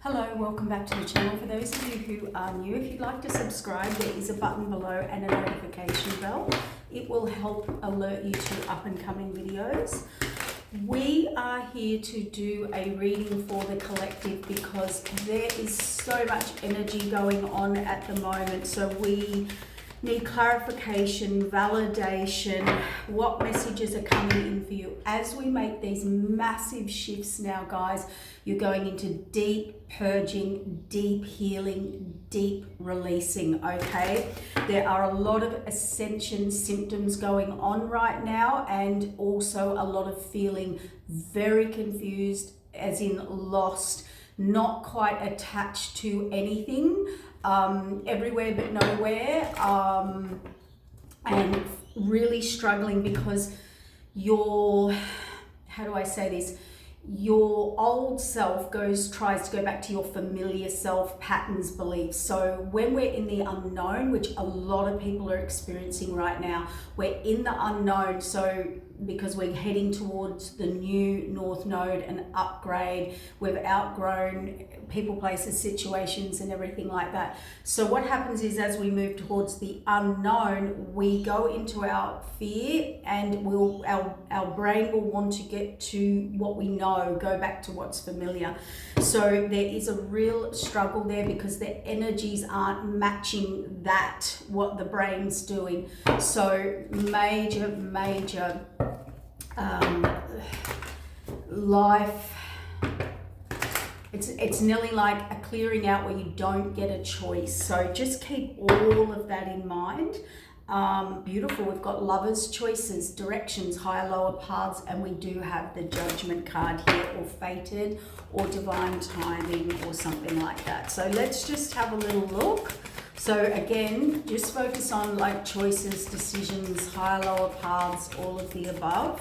Hello, welcome back to the channel. For those of you who are new, if you'd like to subscribe, there is a button below and a notification bell. It will help alert you to up and coming videos. We are here to do a reading for the collective because there is so much energy going on at the moment. So we need clarification, validation, what messages are coming in for you. As we make these massive shifts now, guys, you're going into deep purging, deep healing, deep releasing, okay? There are a lot of ascension symptoms going on right now, and also a lot of feeling very confused, as in lost, not quite attached to anything, everywhere but nowhere, and really struggling because your, how do I say this? Your old self tries to go back to your familiar self, patterns, beliefs. So when we're in the unknown, which a lot of people are experiencing right now, we're in the unknown. So because we're heading towards the new North Node and upgrade, we've outgrown people, places, situations, and everything like that. So what happens is, as we move towards the unknown, we go into our fear, and our brain will want to get to what we know, go back to what's familiar. So there is a real struggle there because the energies aren't matching that, what the brain's doing. So major life, it's nearly like a clearing out where you don't get a choice. So just keep all of that in mind. Beautiful. We've got lovers, choices, directions, higher, lower paths, and we do have the judgment card here, or fated, or divine timing, or something like that. So let's just have a little look. So again, just focus on like choices, decisions, higher, lower paths, all of the above.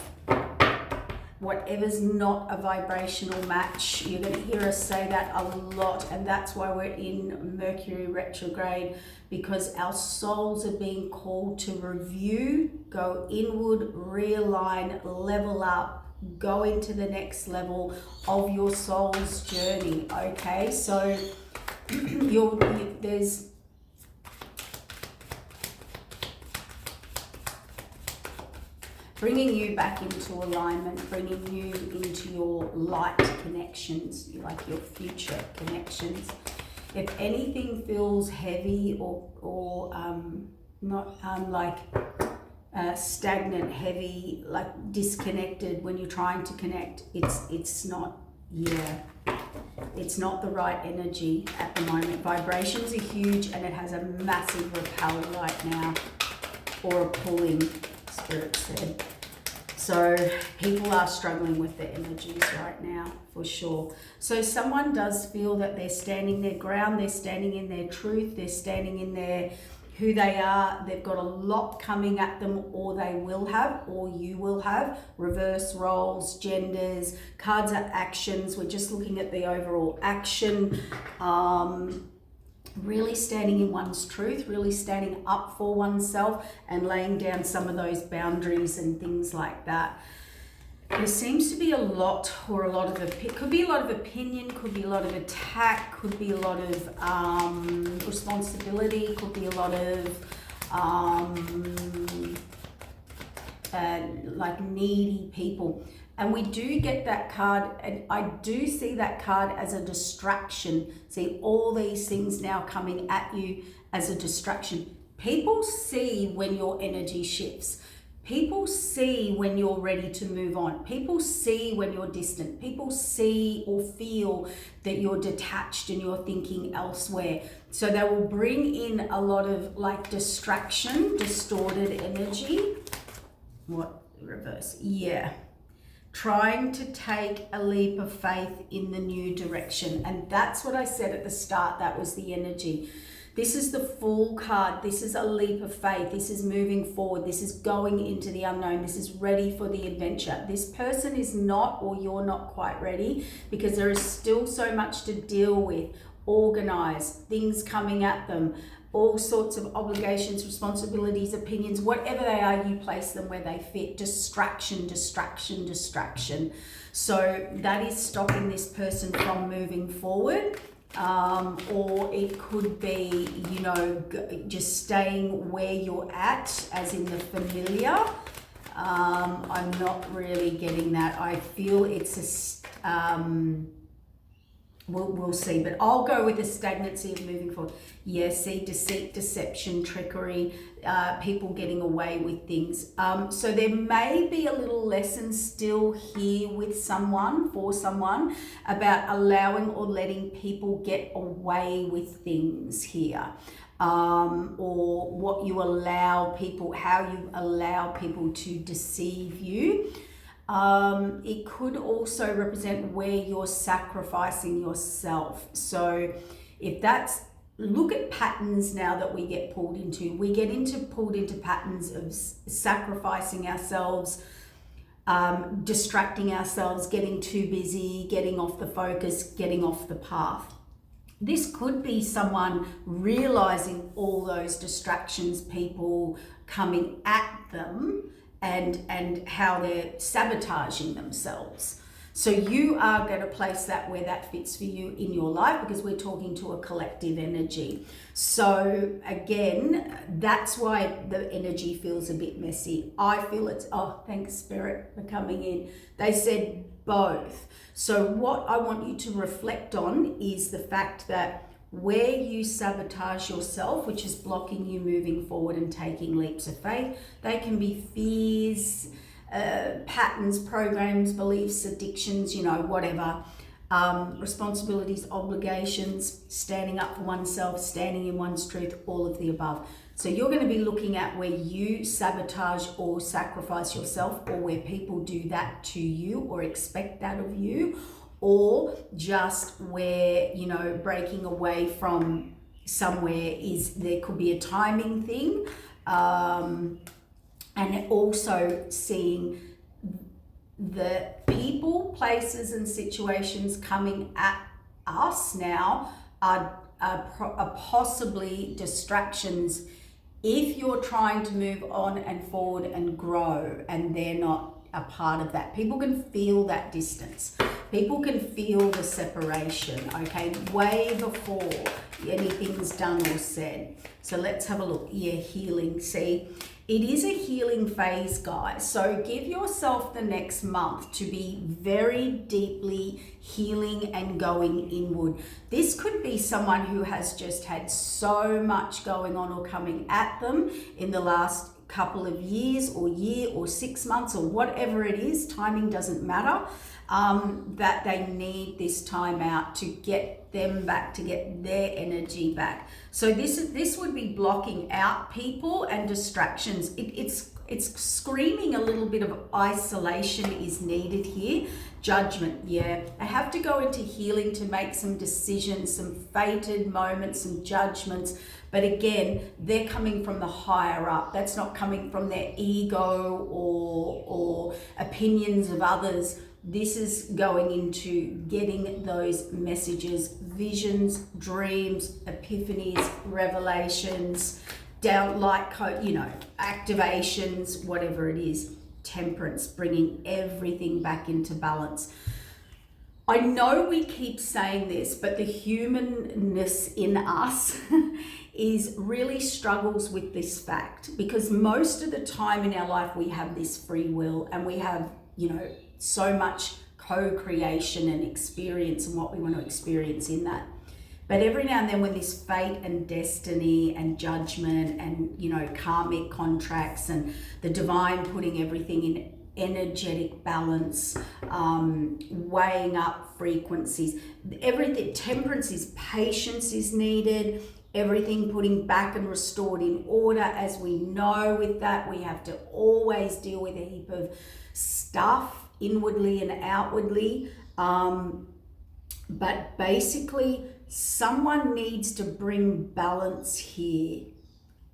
Whatever's not a vibrational match, you're going to hear us say that a lot, and that's why we're in Mercury retrograde, because our souls are being called to review, go inward, realign, level up, go into the next level of your soul's journey. Okay, so there's bringing you back into alignment, bringing you into your light connections, like your future connections. If anything feels heavy or not stagnant, heavy, like disconnected when you're trying to connect, it's not the right energy at the moment. Vibrations are huge, and it has a massive repel right now, or a pulling, Spirit said. So people are struggling with their energies right now, for sure. So someone does feel that they're standing their ground, they're standing in their truth, they're standing in their who they are. They've got a lot coming at them, or they will have, or you will have. Reverse roles, genders, cards are actions. We're just looking at the overall action. Really standing in one's truth, really standing up for oneself, and laying down some of those boundaries and things like that. There seems to be a lot of could be a lot of opinion, could be a lot of attack, could be a lot of responsibility, could be a lot of like needy people. And we do get that card, and I do see that card as a distraction. See all these things now coming at you as a distraction. People see when your energy shifts. People see when you're ready to move on. People see when you're distant. People see or feel that you're detached and you're thinking elsewhere. So they will bring in a lot of like distraction, distorted energy. What? Reverse. Yeah. Trying to take a leap of faith in the new direction. And that's what I said at the start. That was the energy. This is the Fool card. This is a leap of faith. This is moving forward. This is going into the unknown. This is ready for the adventure. This person is not, or you're not quite ready, because there is still so much to deal with. Organize, things coming at them, all sorts of obligations, responsibilities, opinions, whatever they are, you place them where they fit. Distraction, distraction, distraction. So that is stopping this person from moving forward. Or it could be, you know, just staying where you're at, as in the familiar. I'm not really getting that. I feel it's a, we'll see, but I'll go with the stagnancy of moving forward. Yeah, see, deceit, deception, trickery, people getting away with things. So there may be a little lesson still here with someone, for someone, about allowing or letting people get away with things here. Or what you allow people, how you allow people to deceive you. It could also represent where you're sacrificing yourself. So if that's, look at patterns now that we get pulled into. We get pulled into patterns of sacrificing ourselves, distracting ourselves, getting too busy, getting off the focus, getting off the path. This could be someone realizing all those distractions, people coming at them, and how they're sabotaging themselves. So you are going to place that where that fits for you in your life, because we're talking to a collective energy. So again, that's why the energy feels a bit messy. I feel it's, oh, thanks Spirit for coming in. They said both. So what I want you to reflect on is the fact that where you sabotage yourself, which is blocking you moving forward and taking leaps of faith, they can be fears, patterns, programs, beliefs, addictions, you know, whatever, responsibilities, obligations, standing up for oneself, standing in one's truth, all of the above. So you're going to be looking at where you sabotage or sacrifice yourself, or where people do that to you or expect that of you, or just where, you know, breaking away from somewhere is, there could be a timing thing. And also seeing the people, places and situations coming at us now are possibly distractions if you're trying to move on and forward and grow, and they're not a part of that. People can feel that distance. People can feel the separation, okay, way before anything's done or said. So let's have a look. Yeah, healing. See, it is a healing phase, guys. So give yourself the next month to be very deeply healing and going inward. This could be someone who has just had so much going on or coming at them in the last couple of years or year or 6 months or whatever it is, timing doesn't matter, that they need this time out to get them back, to get their energy back. So this would be blocking out people and distractions. It's screaming a little bit of isolation is needed here. Judgment, yeah. I have to go into healing to make some decisions, some fated moments, some judgments. But again, they're coming from the higher up. That's not coming from their ego or opinions of others. This is going into getting those messages, visions, dreams, epiphanies, revelations, down light code, you know, activations, whatever it is. Temperance, bringing everything back into balance. I know we keep saying this, but the humanness in us is really struggles with this fact, because most of the time in our life we have this free will and we have, you know, so much co-creation and experience and what we want to experience in that. But every now and then when this fate and destiny and judgment and, you know, karmic contracts and the divine putting everything in energetic balance, weighing up frequencies, everything, temperance is patience is needed, everything putting back and restored in order. As we know with that, we have to always deal with a heap of stuff inwardly and outwardly. But basically, someone needs to bring balance here.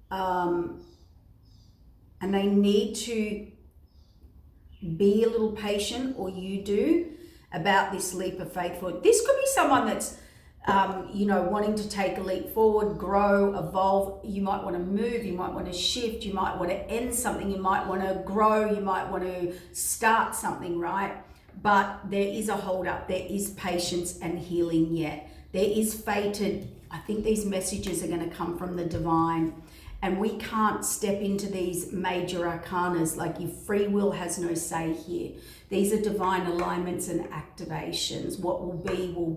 And they need to be a little patient, or you do, about this leap of faith forward. This could be someone that's wanting to take a leap forward, grow, evolve. You might want to move, you might want to shift, you might want to end something, you might want to grow, you might want to start something, right? But there is a hold up, there is patience and healing yet. There is fated, I think these messages are going to come from the divine, and we can't step into these major arcanas. Like, your free will has no say here. These are divine alignments and activations. What will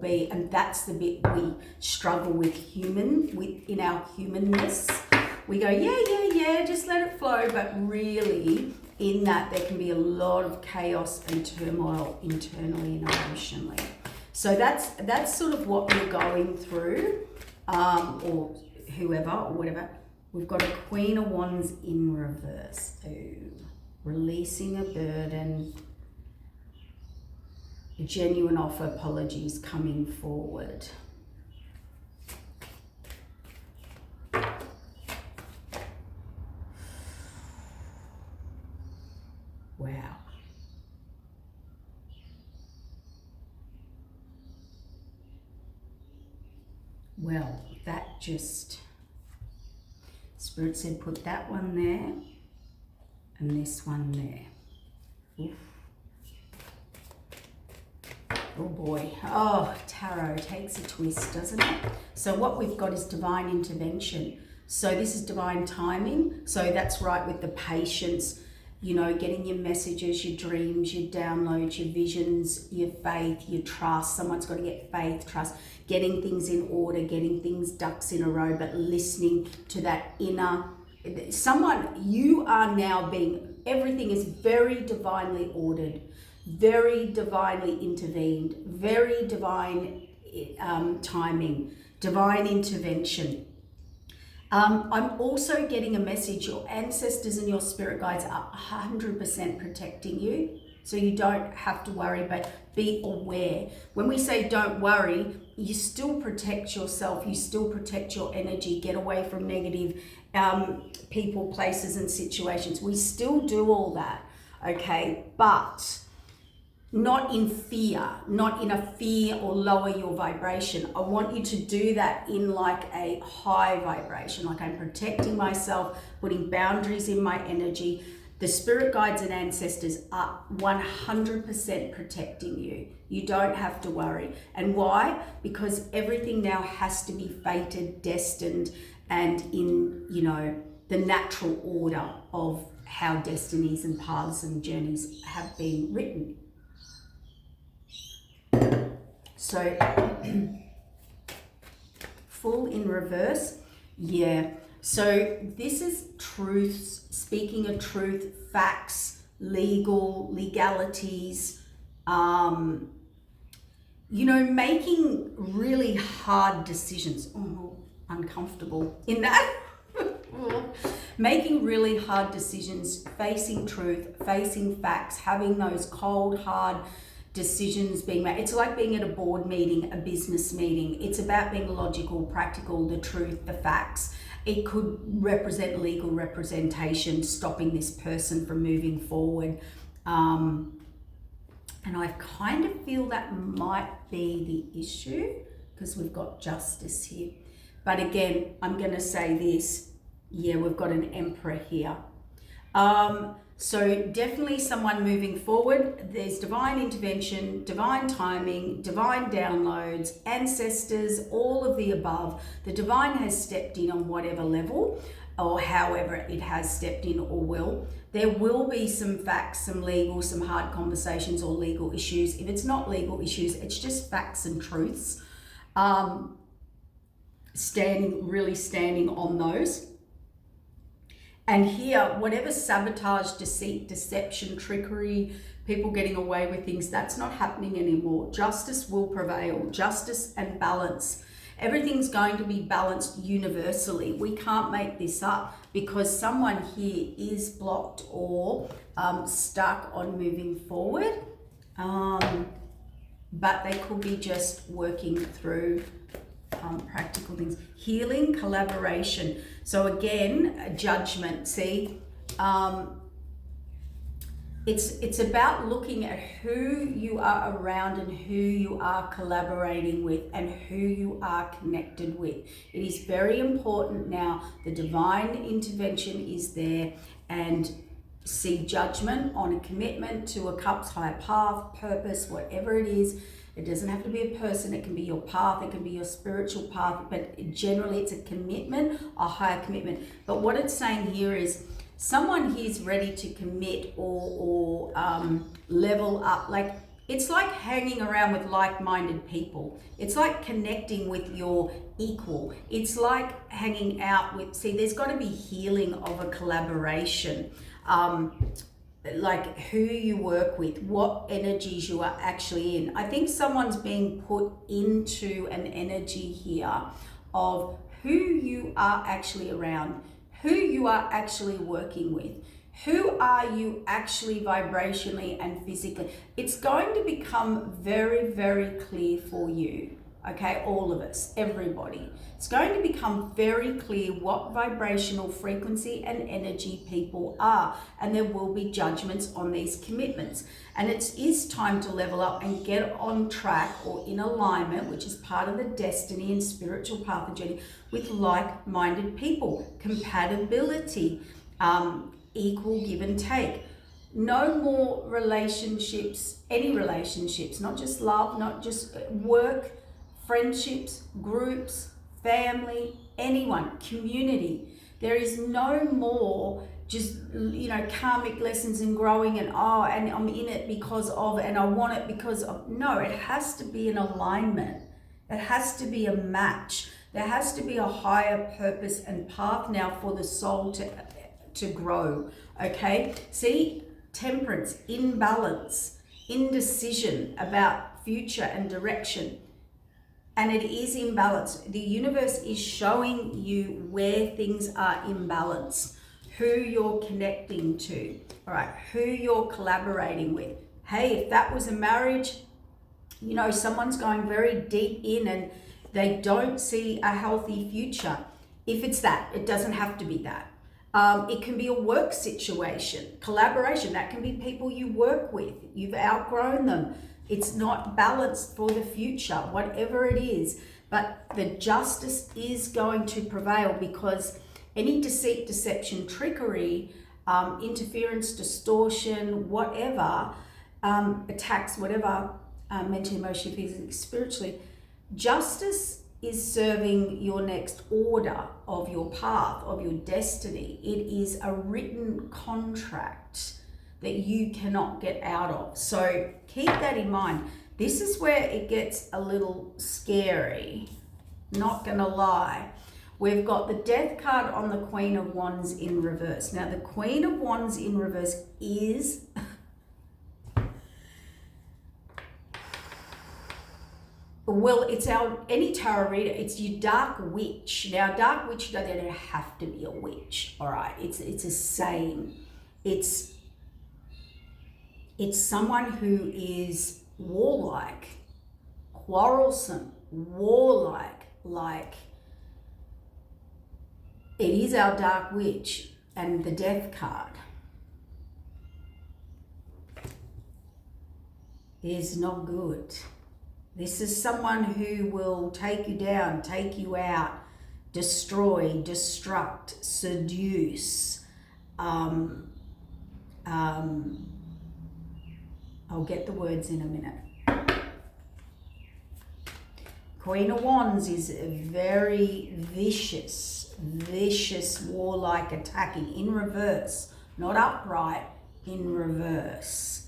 be, and that's the bit we struggle with in our humanness. We go, yeah, just let it flow, but really in that there can be a lot of chaos and turmoil internally and emotionally. So that's sort of what we're going through, or whoever or whatever. We've got a Queen of Wands in reverse. Ooh, releasing a burden. Genuine offer, apologies coming forward. Wow. Well, that just, Spirit said put that one there and this one there. Oof. Oh boy. Oh, tarot takes a twist, doesn't it? So what we've got is divine intervention. So this is divine timing. So that's right with the patience, getting your messages, your dreams, your downloads, your visions, your faith, your trust. Someone's got to get faith, trust, getting things in order, getting things ducks in a row, but listening to that inner, you are now everything is very divinely ordered, very divinely intervened, very divine timing, divine intervention. I'm also getting a message. Your ancestors and your spirit guides are 100% protecting you. So you don't have to worry, but be aware. When we say don't worry, you still protect yourself. You still protect your energy. Get away from negative people, places, and situations. We still do all that, okay? But not in fear, not in a fear or lower your vibration. I want you to do that in like a high vibration, like I'm protecting myself, putting boundaries in my energy. The spirit guides and ancestors are 100% protecting you. You don't have to worry. And why? Because everything now has to be fated, destined, and in, the natural order of how destinies and paths and journeys have been written. So, full in reverse, yeah. So this is truths, speaking of truth, facts, legalities, making really hard decisions. Oh, uncomfortable in that. Making really hard decisions, facing truth, facing facts, having those cold, hard decisions being made. It's like being at a board meeting, a business meeting. It's about being logical, practical, the truth, the facts. It could represent legal representation, stopping this person from moving forward. And I kind of feel that might be the issue because we've got justice here. But again, I'm going to say this. Yeah, we've got an emperor here. So definitely someone moving forward. There's divine intervention, divine timing, divine downloads, ancestors, all of the above. The divine has stepped in on whatever level or however it has stepped in or will. There will be some facts, some legal, some hard conversations or legal issues. If it's not legal issues, it's just facts and truths. Standing on those. And here, whatever sabotage, deceit, deception, trickery, people getting away with things, that's not happening anymore. Justice will prevail. Justice and balance. Everything's going to be balanced universally. We can't make this up because someone here is blocked or stuck on moving forward. But they could be just working through practical things. Healing, collaboration. So again, judgment. See, it's about looking at who you are around and who you are collaborating with and who you are connected with. It is very important now. The divine intervention is there, and see judgment on a commitment to a cup's higher path, purpose, whatever it is. It doesn't have to be a person. It can be your path. It can be your spiritual path, but generally it's a commitment, a higher commitment. But what it's saying here is, someone here's ready to commit or level up. Like, it's like hanging around with like-minded people. It's like connecting with your equal. It's like hanging out with, see, there's got to be healing of a collaboration. Like who you work with, what energies you are actually in. I think someone's being put into an energy here of who you are actually around, who you are actually working with, who are you actually vibrationally and physically. It's going to become very, very clear for you, okay? All of us, everybody. It's going to become very clear what vibrational frequency and energy people are, and there will be judgments on these commitments. And it is time to level up and get on track or in alignment, which is part of the destiny and spiritual path and journey, with like-minded people. Compatibility, equal give and take. No more relationships, any relationships, not just love, not just work, friendships, groups, family, anyone, community. There is no more just, karmic lessons and growing and I'm in it because of, and I want it because of. No, it has to be an alignment. It has to be a match. There has to be a higher purpose and path now for the soul to grow, okay? See, temperance, imbalance, indecision about future and direction. And it is imbalanced. The universe is showing you where things are imbalanced, who you're connecting to, all right, who you're collaborating with. Hey, if that was a marriage, someone's going very deep in and they don't see a healthy future. If it's that, it doesn't have to be that. It can be a work situation, collaboration. That can be people you work with. You've outgrown them. It's not balanced for the future, whatever it is. But the justice is going to prevail, because any deceit, deception, trickery, interference, distortion, whatever, attacks, whatever, mentally, emotionally, physically, spiritually, justice is serving your next order of your path, of your destiny. It is a written contract that you cannot get out of. So keep that in mind. This is where it gets a little scary, not gonna lie. We've got the Death card on the Queen of Wands in reverse. Now the Queen of Wands in reverse is well, it's any tarot reader, it's your dark witch. Now, dark witch, they don't have to be a witch, all right? It's a saying. It's someone who is warlike, quarrelsome, like it is our dark witch and the Death card. Is not good. This is someone who will take you down, take you out, destroy, destruct, seduce. I'll get the words in a minute. Queen of Wands is a very vicious, warlike, attacking, in reverse, not upright, in reverse.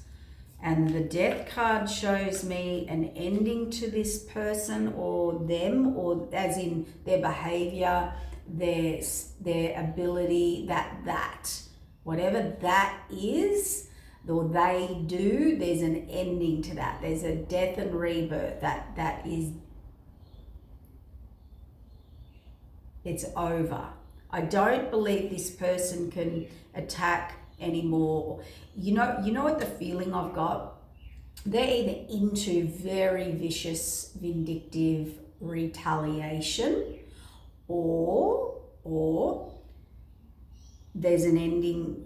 And the Death card shows me an ending to this person or them, or as in their behavior, their ability, that whatever that is, or they do, there's an ending to that. There's a death and rebirth. That is, it's over. I don't believe this person can attack anymore. You know what the feeling I've got? They're either into very vicious, vindictive retaliation, or there's an ending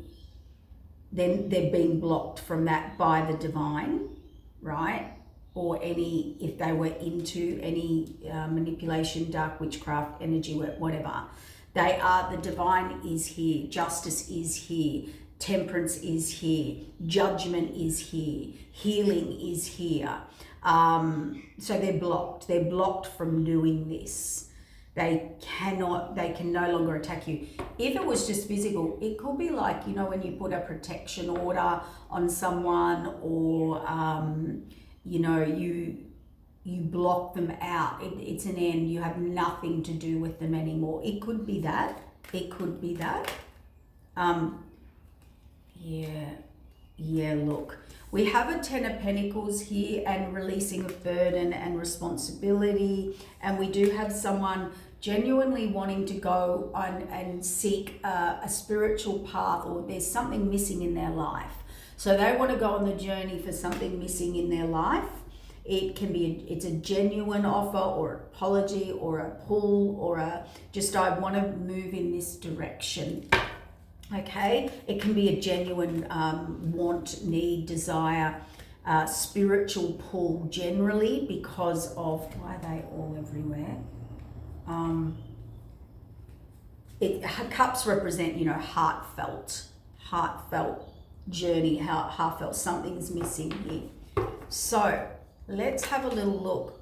then they're being blocked from that by the divine, right? Or any, if they were into any manipulation, dark witchcraft, energy work, whatever. They are, the divine is here, justice is here, temperance is here, judgment is here, healing is here. So they're blocked from doing this. They can no longer attack you. If it was just physical, it could be like, you know, when you put a protection order on someone, or you know, you block them out. It's an end. You have nothing to do with them anymore. It could be that. It could be that. Yeah, look. We have a 10 of Pentacles here, and releasing of burden and responsibility. And we do have someone genuinely wanting to go on and seek a spiritual path, or there's something missing in their life. So they want to go on the journey for something missing in their life. It can be, it's a genuine offer, or apology, or a pull, or a just, I want to move in this direction. Okay, it can be a genuine want, need, desire, spiritual pull generally, because of, why are they all everywhere? Cups represent, you know, heartfelt journey, heartfelt, something's missing here. So let's have a little look.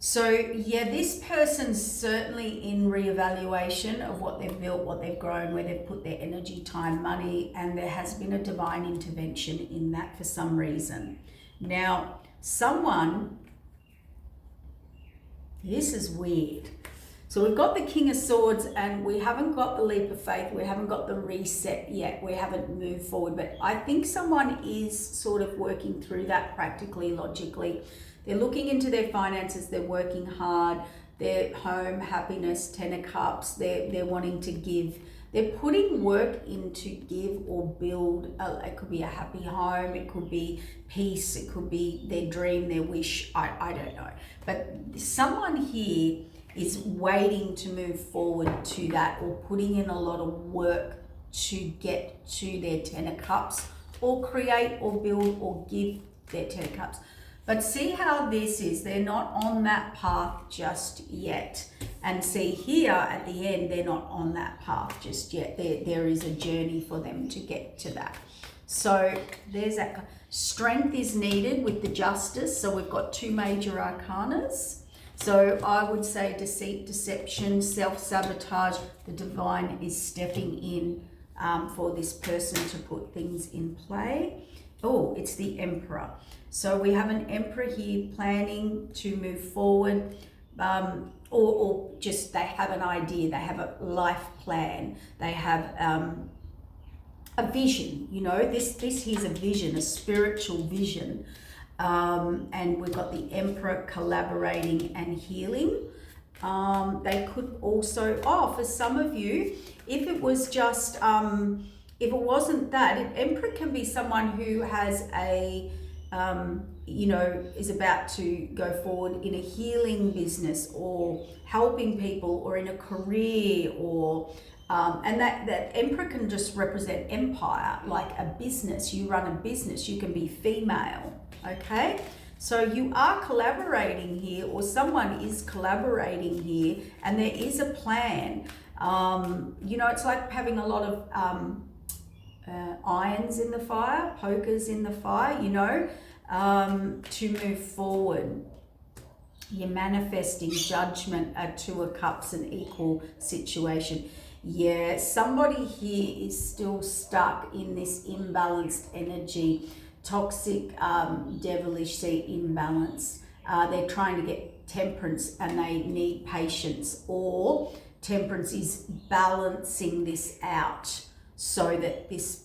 So yeah, this person's certainly in reevaluation of what they've built, what they've grown, where they've put their energy, time, money, and there has been a divine intervention in that for some reason. Now, someone, this is weird. So we've got the King of Swords, and we haven't got the leap of faith. We haven't got the reset yet. We haven't moved forward, but I think someone is sort of working through that practically, logically. They're looking into their finances, they're working hard, their home, happiness, 10 of Cups, they're wanting to give. They're putting work in to give or build. It could be a happy home, it could be peace, it could be their dream, their wish, I don't know. But someone here is waiting to move forward to that, or putting in a lot of work to get to their 10 of Cups, or create or build or give their 10 of Cups. But see how this is, they're not on that path just yet. And see here at the end, they're not on that path just yet. There is a journey for them to get to that. So there's that. Strength is needed with the Justice. So we've got two major arcanas. So I would say deceit, deception, self-sabotage. The divine is stepping in for this person to put things in play. Oh, it's the Emperor. So we have an Emperor here planning to move forward, or just they have an idea, they have a life plan, they have a vision, you know, this here's a vision, a spiritual vision. And we've got the Emperor collaborating and healing. They could also, for some of you, if it was just, if it wasn't that, Emperor can be someone who has a, you know, is about to go forward in a healing business, or helping people, or in a career, or and that Emperor can just represent empire, like a business. You run a business, you can be female, okay? So you are collaborating here, or someone is collaborating here, and there is a plan. You know, it's like having a lot of irons in the fire, pokers in the fire, you know, to move forward. You're manifesting judgment, a Two of Cups, an equal situation. Yeah, somebody here is still stuck in this imbalanced energy, toxic, devilish imbalance. They're trying to get temperance, and they need patience, or temperance is balancing this out, so that this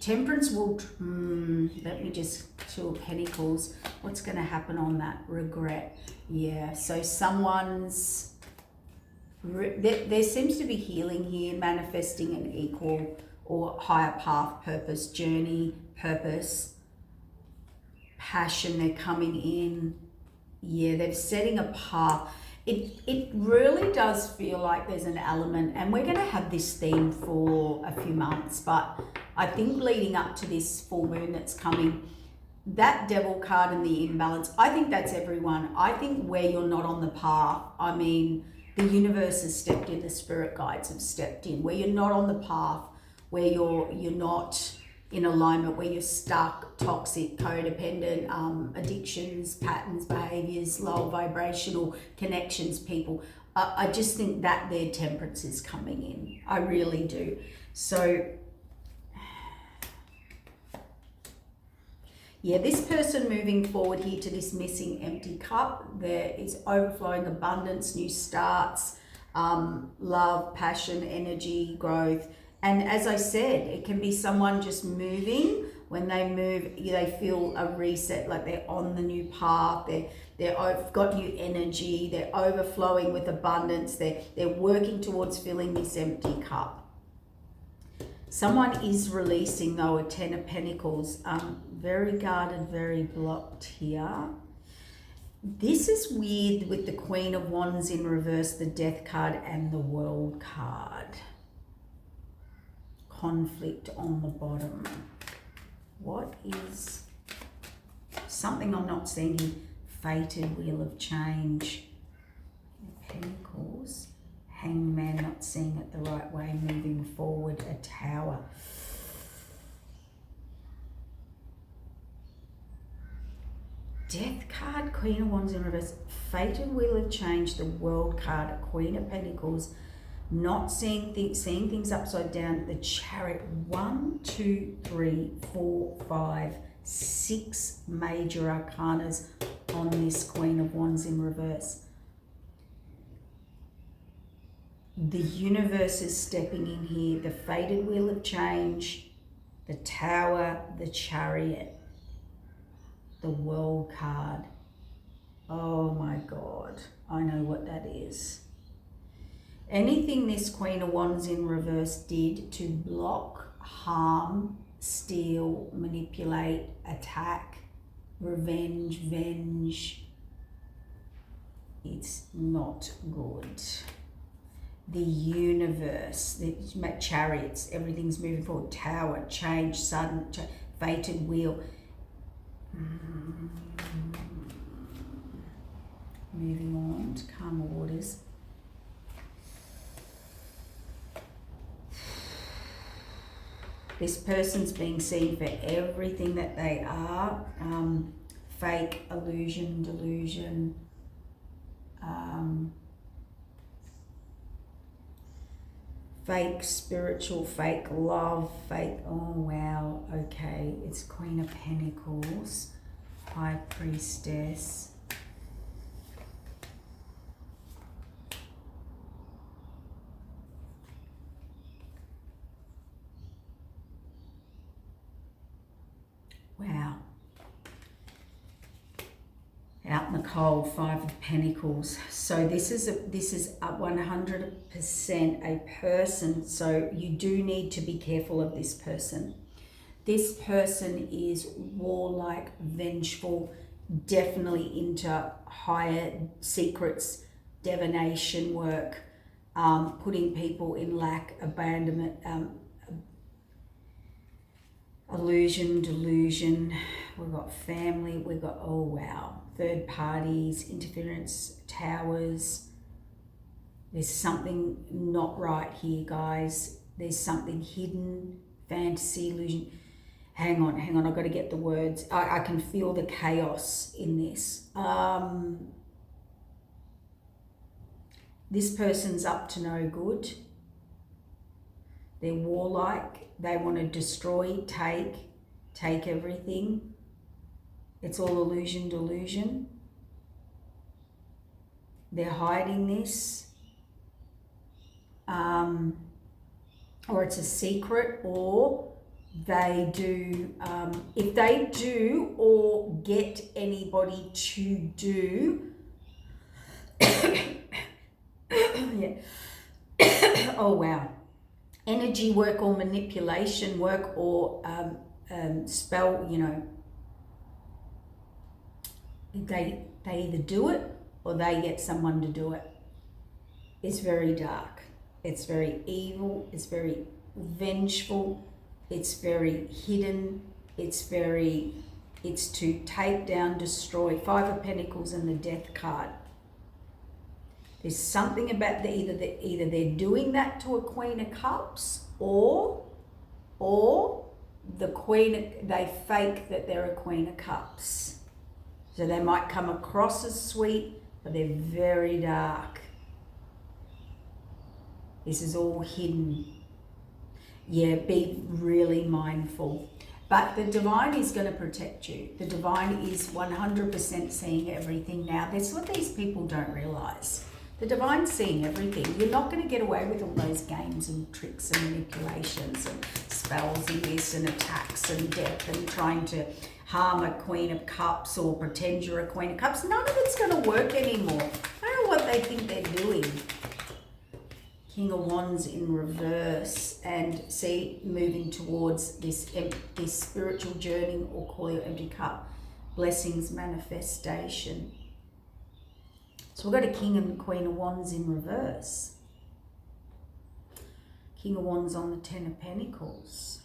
temperance will, let me just, Two of Pentacles, what's going to happen on that? Regret. Yeah, so someone's, there seems to be healing here, manifesting an equal or higher path, purpose, journey, purpose, passion. They're coming in. Yeah, they're setting a path. It really does feel like there's an element, and we're going to have this theme for a few months, but I think leading up to this full moon that's coming, that devil card and the imbalance, I think that's everyone. I think where you're not on the path, I mean, the universe has stepped in, the spirit guides have stepped in, where you're not on the path, where you're not in alignment, where you're stuck, toxic, codependent, addictions, patterns, behaviors, low vibrational connections, people. I just think that their temperance is coming in. I really do. So, yeah, this person moving forward here to this missing empty cup, there is overflowing abundance, new starts, love, passion, energy, growth. And as I said, it can be someone just moving. When they move, they feel a reset, like they're on the new path. They've got new energy. They're overflowing with abundance. They're working towards filling this empty cup. Someone is releasing, though, a 10 of Pentacles. Very guarded, very blocked here. This is weird with the Queen of Wands in reverse, the Death card, and the World card. Conflict on the bottom. What is something I'm not seeing here? Fated, Wheel of Change. Pentacles. Hangman, not seeing it the right way, moving forward. A Tower. Death card, Queen of Wands in reverse. Fated, Wheel of Change, the World card, Queen of Pentacles. Not seeing things upside down. The Chariot. 1, 2, 3, 4, 5, 6 major arcanas on this Queen of Wands in reverse. The universe is stepping in here. The Fated Wheel of Change, the Tower, the Chariot, the World card. Oh my God, I know what that is. Anything this Queen of Wands in reverse did to block, harm, steal, manipulate, attack, revenge, venge, it's not good. The universe, the Chariots, everything's moving forward. Tower, change, sudden, fated wheel. Moving on to calmer waters. This person's being seen for everything that they are. Fake, illusion, delusion. Fake spiritual, fake love, fake, oh wow, okay. It's Queen of Pentacles, High Priestess. Wow. Out in the cold, Five of Pentacles. So this is a 100% a person. So you do need to be careful of this person. This person is warlike, vengeful, definitely into higher secrets, divination work, putting people in lack, abandonment, illusion, delusion. We've got family, we've got, oh wow, third parties, interference, towers. There's something not right here, guys. There's something hidden, fantasy, illusion. Hang on, I've got to get the words. I can feel the chaos in this. This person's up to no good. They're warlike. They want to destroy, take everything. It's all illusion, delusion. They're hiding this. Or it's a secret, or they do, if they do or get anybody to do, yeah. Oh wow. Energy work or manipulation work or spell, you know, they either do it or they get someone to do it. It's very dark. It's very evil. It's very vengeful. It's very hidden. It's to take down, destroy. 5 of Pentacles and the Death card. There's something about either they're doing that to a Queen of Cups, or the they fake that they're a Queen of Cups. So they might come across as sweet, but they're very dark. This is all hidden. Yeah, be really mindful. But the divine is going to protect you. The divine is 100% seeing everything now. That's what these people don't realize. The divine's seeing everything. You're not going to get away with all those games and tricks and manipulations and spells and this and attacks and death and trying to harm a Queen of Cups or pretend you're a Queen of Cups. None of it's going to work anymore. I don't know what they think they're doing. King of Wands in reverse, and see, moving towards this spiritual journey, or call your empty cup. Blessings, manifestation. So we've got a King and Queen of Wands in reverse. King of Wands on the 10 of Pentacles.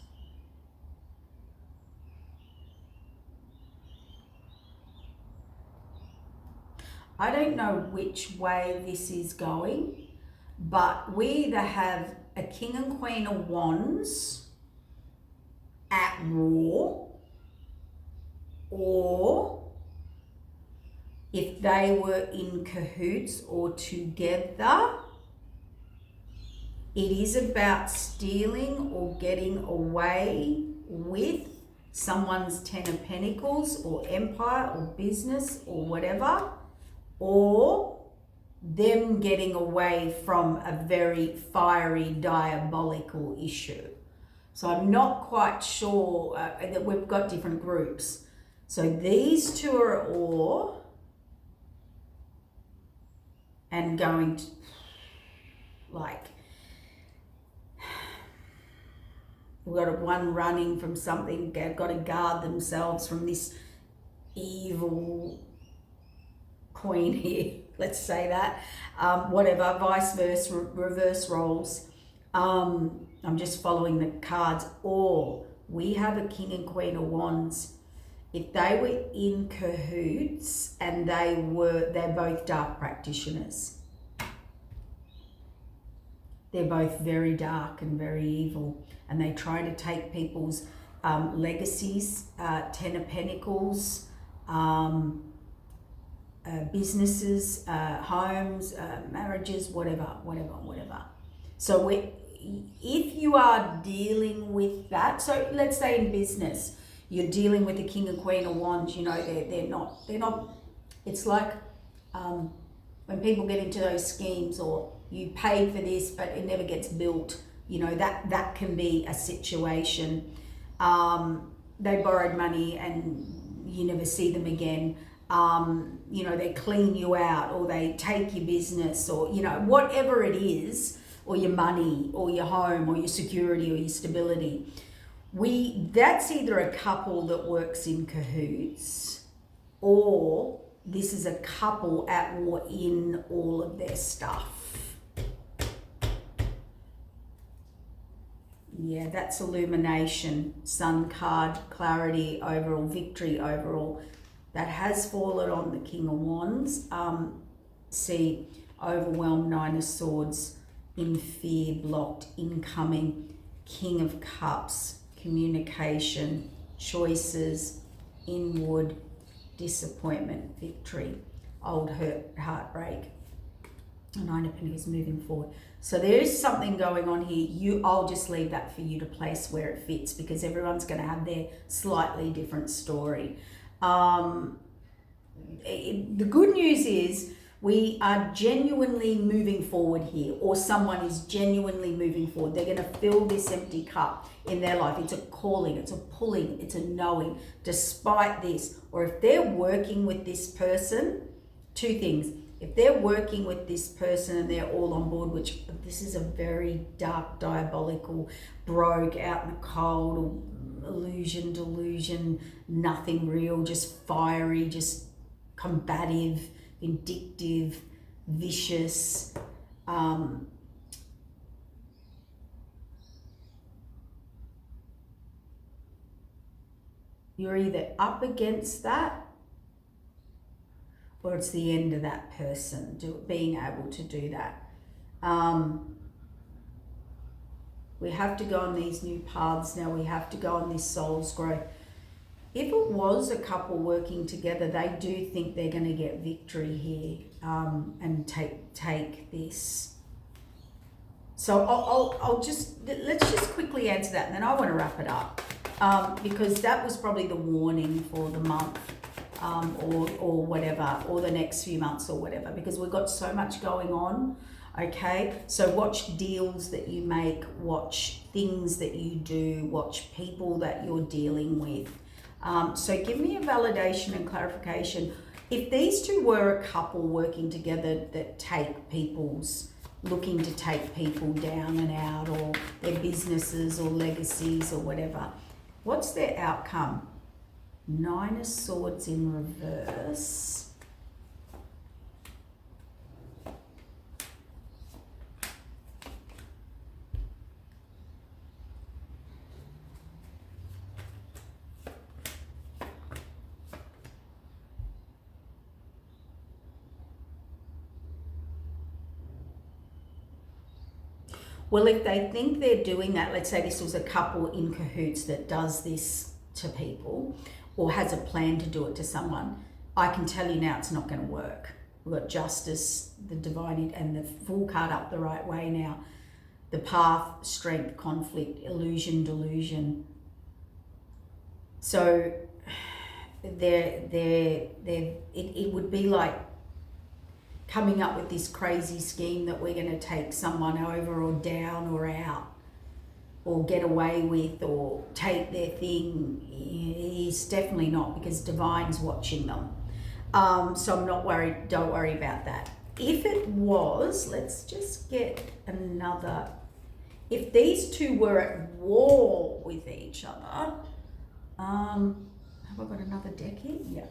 I don't know which way this is going, but we either have a King and Queen of Wands at war, or if they were in cahoots or together, it is about stealing or getting away with someone's 10 of Pentacles or empire or business or whatever, or them getting away from a very fiery, diabolical issue. So I'm not quite sure that we've got different groups. So these two are at war and going to, like, we've got one running from something, they've got to guard themselves from this evil queen here, let's say that, whatever, vice versa, reverse roles. I'm just following the cards. Or we have a King and Queen of Wands. If they were in cahoots and they're both dark practitioners. They're both very dark and very evil, and they try to take people's legacies, 10 of Pentacles, businesses, homes, marriages, whatever. So if you are dealing with that, so let's say in business, you're dealing with the King and Queen of Wands, you know, they're not, it's like when people get into those schemes, or you paid for this, but it never gets built, you know, that can be a situation. They borrowed money and you never see them again. You know, they clean you out, or they take your business, or, you know, whatever it is, or your money, or your home, or your security, or your stability. That's either a couple that works in cahoots, or this is a couple at war in all of their stuff. Yeah, that's illumination, Sun card, clarity overall, victory overall. That has fallen on the King of Wands. See, overwhelmed, 9 of Swords, in fear, blocked, incoming, King of Cups, communication, choices, inward, disappointment, victory, old hurt, heartbreak, 9 of Pentacles, moving forward. So there is something going on here. I'll just leave that for you to place where it fits, because everyone's going to have their slightly different story. The good news is we are genuinely moving forward here, or someone is genuinely moving forward. They're going to fill this empty cup in their life. It's a calling, it's a pulling, it's a knowing, despite this. Or if they're working with this person, 2 things. If they're working with this person and they're all on board, which this is a very dark, diabolical, broke, out in the cold, illusion, delusion, nothing real, just fiery, just combative, vindictive, vicious. You're either up against that, or it's the end of that person being able to do that. We have to go on these new paths now. We have to go on this soul's growth. If it was a couple working together, they do think they're going to get victory here, and take this. So let's just quickly answer that, and then I want to wrap it up, because that was probably the warning for the month, or whatever, or the next few months or whatever, because we've got so much going on. Okay, so watch deals that you make, watch things that you do, watch people that you're dealing with. So give me a validation and clarification. If these two were a couple working together that looking to take people down and out, or their businesses or legacies or whatever, what's their outcome? 9 of Swords in reverse. Well, if they think they're doing that, let's say this was a couple in cahoots that does this to people, or has a plan to do it to someone, I can tell you now it's not going to work. We've got Justice, the Divine, and the Fool card up the right way now. The Path, Strength, Conflict, Illusion, Delusion. So it would be like coming up with this crazy scheme that we're going to take someone over or down or out, or get away with, or take their thing. It's definitely not, because Divine's watching them. So I'm not worried. Don't worry about that. If it was, let's just get another. If these two were at war with each other, have I got another deck here? Yeah.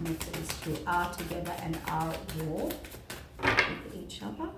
If these two are together and are at war with each other.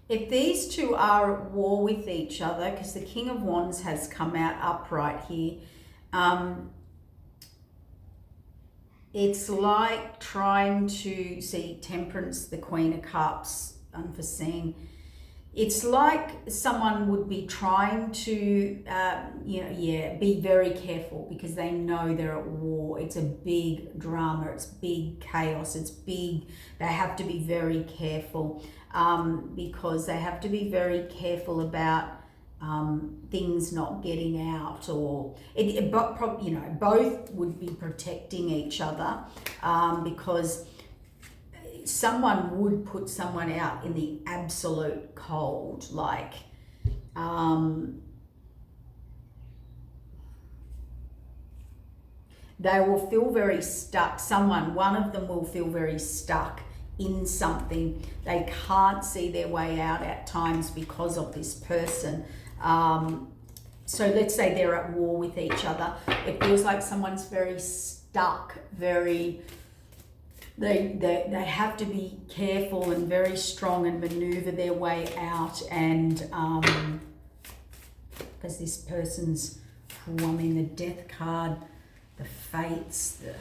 If these two are at war with each other, because the King of Wands has come out upright here, it's like trying to see Temperance, the Queen of Cups, unforeseen. It's like someone would be trying to, be very careful, because they know they're at war. It's a big drama. It's big chaos. It's big. They have to be very careful, because they have to be very careful about things not getting out, or both would be protecting each other, because someone would put someone out in the absolute cold, like they will feel very stuck. One of them will feel very stuck in something. They can't see their way out at times because of this person. So let's say they're at war with each other. It feels like someone's very stuck, They have to be careful and very strong and maneuver their way out, and because this person's, the Death card, the Fates, the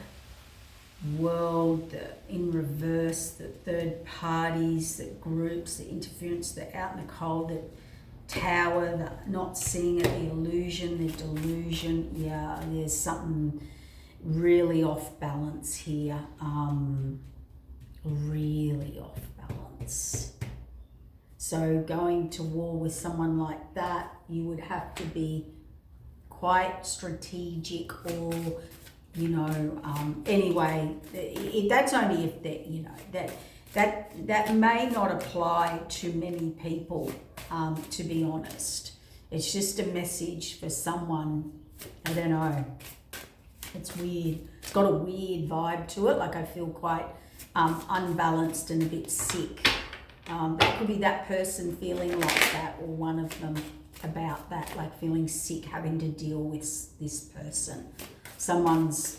World, the in reverse, the third parties, the groups, the interference, the out in the cold, the Tower, the not seeing it, the illusion. confusion, their delusion. Yeah, there's something really off balance here. Really off balance. So going to war with someone like that, you would have to be quite strategic, or anyway, that's only if that that may not apply to many people, to be honest. It's just a message for someone. I don't know, it's weird. It's got a weird vibe to it, like I feel quite unbalanced and a bit sick. That could be that person feeling like that, or one of them about that, like feeling sick, having to deal with this person. Someone's,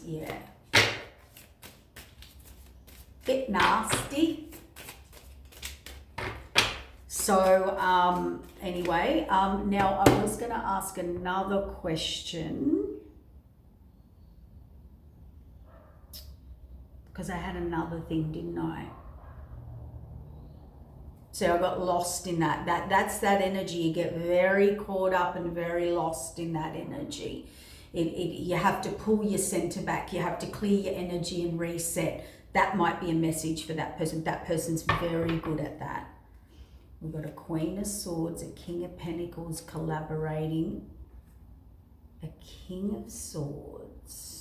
bit nasty. So anyway, now I was going to ask another question, because I had another thing, didn't I? So I got lost in that. That's that energy. You get very caught up and very lost in that energy. You have to pull your center back. You have to clear your energy and reset. That might be a message for that person. That person's very good at that. We've got a Queen of Swords, a King of Pentacles collaborating, a King of Swords.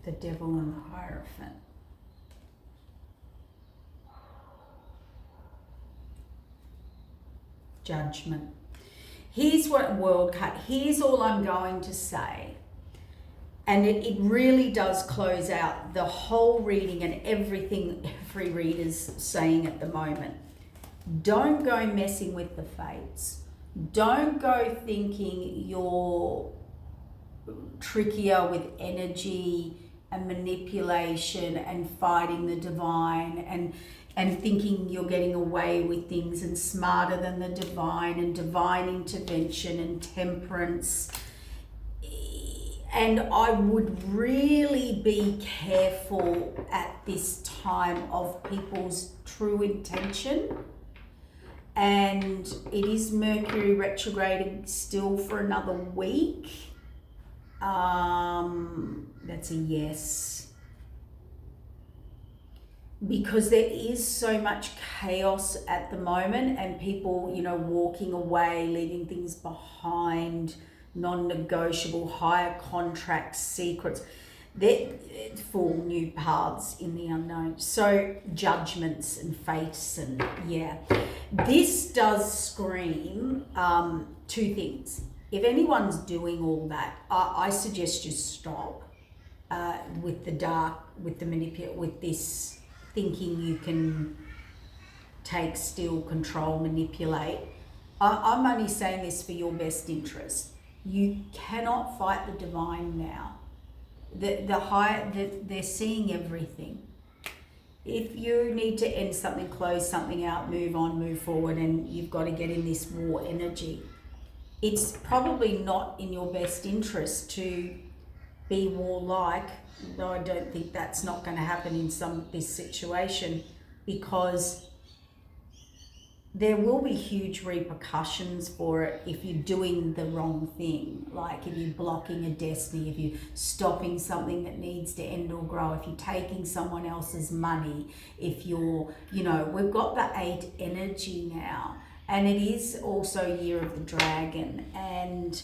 The Devil and the Hierophant. Judgment. Here's what World cut. Here's all I'm going to say. And it really does close out the whole reading and everything every reader's saying at the moment. Don't go messing with the fates. Don't go thinking you're trickier with energy and manipulation and fighting the divine, and thinking you're getting away with things and smarter than the divine, and divine intervention and temperance. And I would really be careful at this time of people's true intention. And it is Mercury retrograding still for another week. That's a yes. Because there is so much chaos at the moment, and people, walking away, leaving things behind, non-negotiable, higher contracts, secrets. They're full new paths in the unknown. So judgments and fates, and this does scream two things. If anyone's doing all that, I suggest you stop with the dark, with the with this thinking you can take, steal, control, manipulate. I'm only saying this for your best interest. You cannot fight the divine now. They're seeing everything. If you need to end something, close something out, move on, move forward, and you've got to get in this war energy, it's probably not in your best interest to be warlike. Though I don't think that's not going to happen in this situation, because there will be huge repercussions for it if you're doing the wrong thing. Like if you're blocking a destiny, if you're stopping something that needs to end or grow, if you're taking someone else's money, if you're, we've got the 8 energy now. And it is also Year of the Dragon. And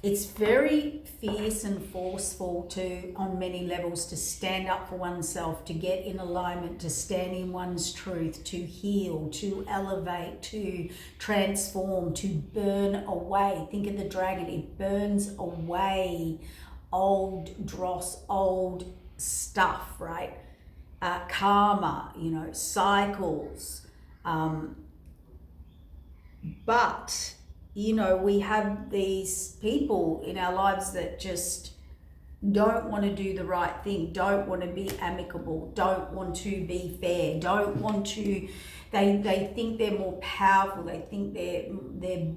it's very fierce and forceful on many levels, to stand up for oneself, to get in alignment, to stand in one's droth, to heal, to elevate, to transform, to burn away. Think of the dragon, it burns away old dross, old stuff, right? Karma, cycles. But we have these people in our lives that just don't want to do the right thing, don't want to be amicable, don't want to be fair, don't want to, they think they're more powerful, they think they're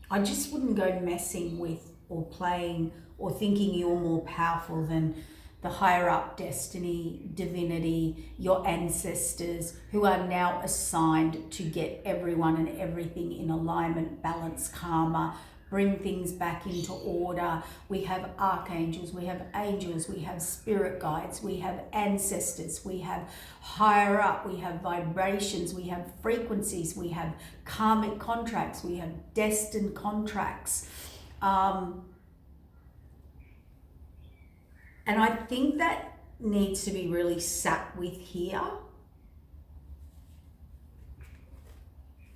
I just wouldn't go messing with or playing or thinking you're more powerful than the higher up destiny, divinity, your ancestors, who are now assigned to get everyone and everything in alignment, balance, karma, bring things back into order. We have archangels, we have angels, we have spirit guides, we have ancestors, we have higher up, we have vibrations, we have frequencies, we have karmic contracts, we have destined contracts. And I think that needs to be really sat with here.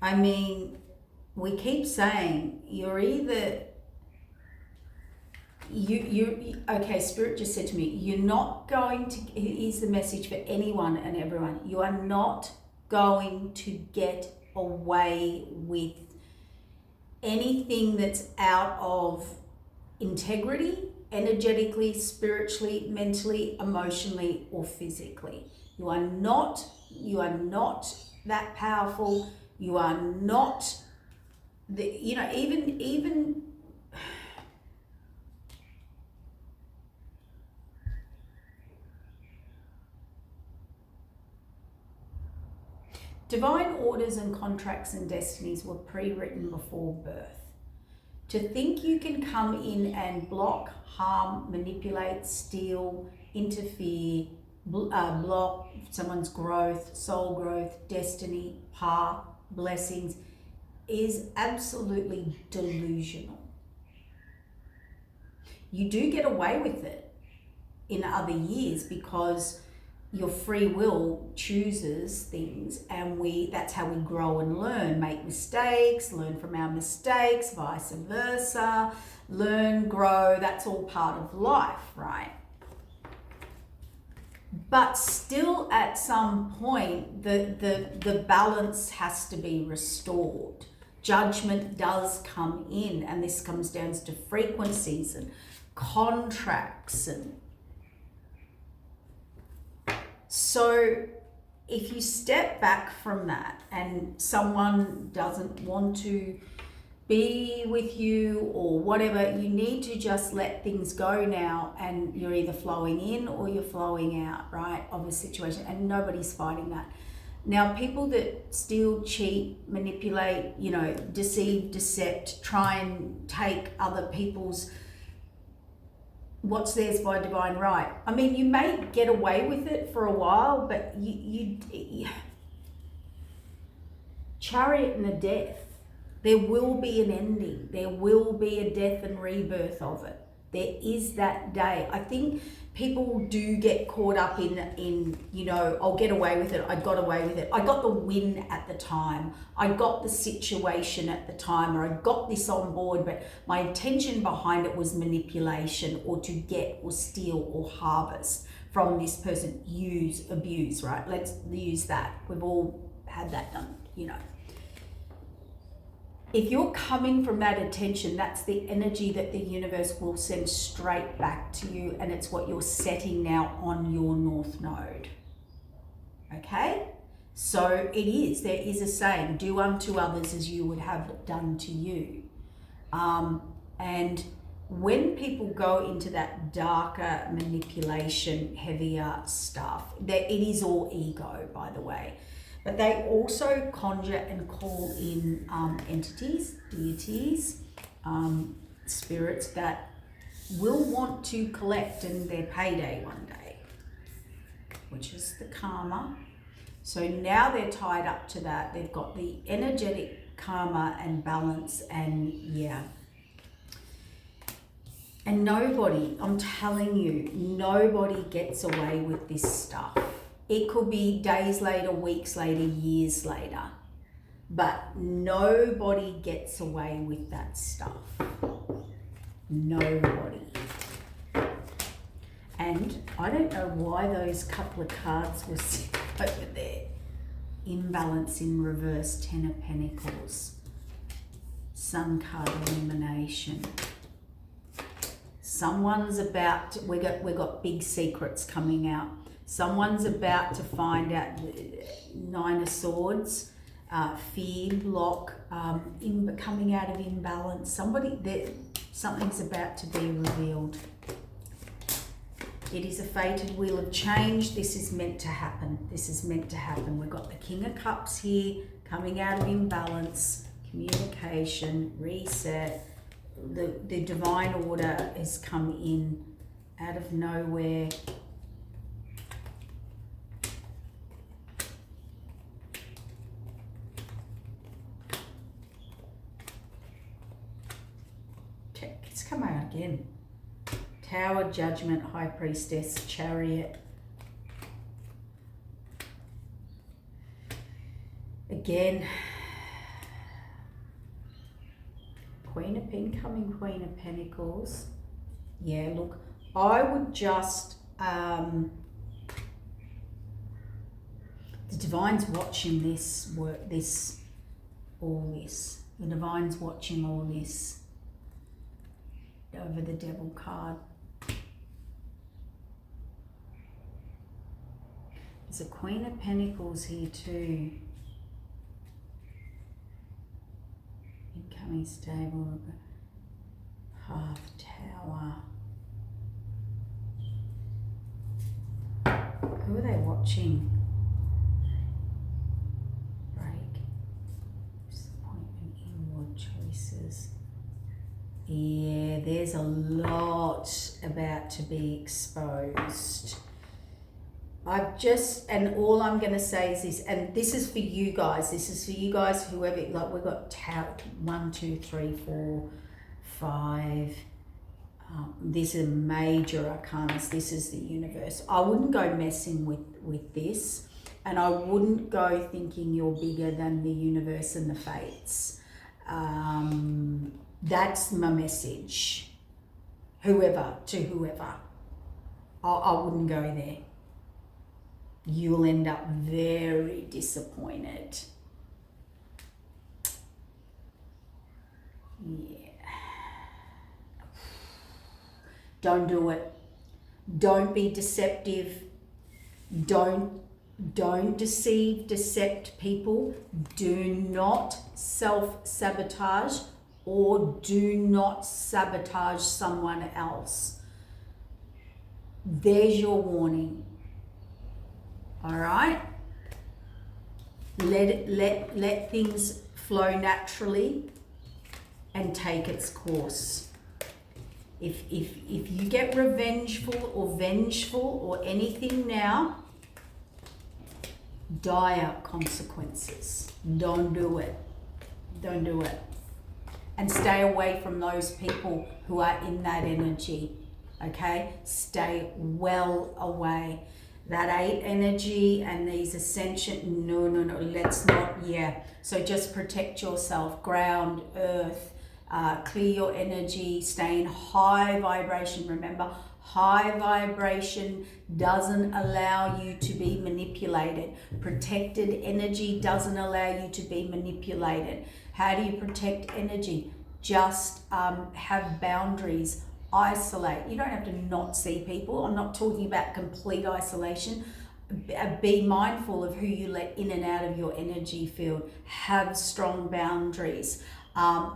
I mean, we keep saying you're either, okay, Spirit just said to me, you're not going to, here's the message for anyone and everyone, you are not going to get away with anything that's out of integrity, energetically, spiritually, mentally, emotionally, or physically. You are not that powerful. You are not even divine orders and contracts and destinies were pre-written before birth. To think you can come in and block, harm, manipulate, steal, interfere, block someone's growth, soul growth, destiny, path, blessings, is absolutely delusional. You do get away with it in other years because your free will chooses things, and that's how we grow and learn, make mistakes, learn from our mistakes, vice versa, learn, grow, that's all part of life, right? But still at some point the balance has to be restored. Judgment does come in, and this comes down to frequencies and contracts. And so if you step back from that and someone doesn't want to be with you or whatever, you need to just let things go now, and you're either flowing in or you're flowing out, right, of a situation, and nobody's fighting that. Now, people that steal, cheat, manipulate, deceive, decept, try and take other people's what's theirs by divine right. I mean, you may get away with it for a while, but you chariot and a death. There will be an ending. There will be a death and rebirth of it. There is that day. I think people do get caught up in I'll get away with it. I got away with it. I got the win at the time. I got the situation at the time, or I got this on board, but my intention behind it was manipulation, or to get or steal or harvest from this person. Use, abuse, right? Let's use that. We've all had that done, If you're coming from that intention, that's the energy that the universe will send straight back to you, and it's what you're setting now on your North Node. Okay? So there is a saying, do unto others as you would have it done to you. And when people go into that darker manipulation, heavier stuff, it is all ego, by the way. But they also conjure and call in entities, deities, spirits that will want to collect in their payday one day, which is the karma. So now they're tied up to that. They've got the energetic karma and balance, and yeah. And nobody, I'm telling you, nobody gets away with this stuff. It could be days later, weeks later, years later. But nobody gets away with that stuff. Nobody. And I don't know why those couple of cards were sitting over there. Imbalance in reverse, Ten of Pentacles. Sun card, elimination. Someone's about to, we got big secrets coming out. Someone's about to find out. Nine of Swords, fear, block, coming out of imbalance. Something's about to be revealed. It is a fated wheel of change. This is meant to happen. This is meant to happen. We've got the King of Cups here, coming out of imbalance, communication, reset. The divine order has come in out of nowhere. It's come out again. Tower, Judgment, High Priestess, Chariot. Again, Queen of Incoming Queen of Pentacles. Yeah, look, I would just, the Divine's watching this work, all this. The Divine's watching all this over the Devil card. There's a Queen of Pentacles here too. Incoming stable, half Tower. Who are they watching? Break, disappointment, inward choices. Yeah, there's a lot about to be exposed. And all I'm going to say is this, and this is for you guys, whoever, like we've got 1, 2, 3, 4, 5, these are major arcanas, this is the universe. I wouldn't go messing with this, and I wouldn't go thinking you're bigger than the universe and the fates. That's my message. Whoever, I wouldn't go there. You'll end up very disappointed. Yeah. Don't do it. Don't be deceptive. Don't decept people. Do not self-sabotage, or do not sabotage someone else. There's your warning. All right, let things flow naturally and take its course. If you get revengeful or vengeful or anything now, dire consequences. Don't do it. Don't do it. And stay away from those people who are in that energy. Okay, stay well away. That 8 energy and these ascension, no, let's not, yeah. So just protect yourself, ground, earth, clear your energy, stay in high vibration. Remember, high vibration doesn't allow you to be manipulated. Protected energy doesn't allow you to be manipulated. How do you protect energy? Just have boundaries. Isolate. You don't have to not see people. I'm not talking about complete isolation. Be mindful of who you let in and out of your energy field. Have strong boundaries.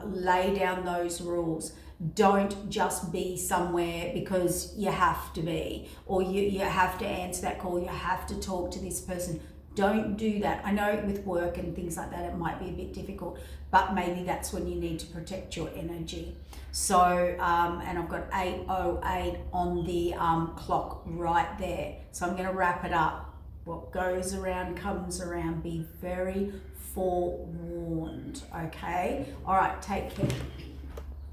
Lay down those rules. Don't just be somewhere because you have to be, or you have to answer that call, you have to talk to this person. Don't do that. I know with work and things like that it might be a bit difficult, but maybe that's when you need to protect your energy. So, and I've got 8:08 on the clock right there. So I'm going to wrap it up. What goes around comes around. Be very forewarned, okay? All right, take care.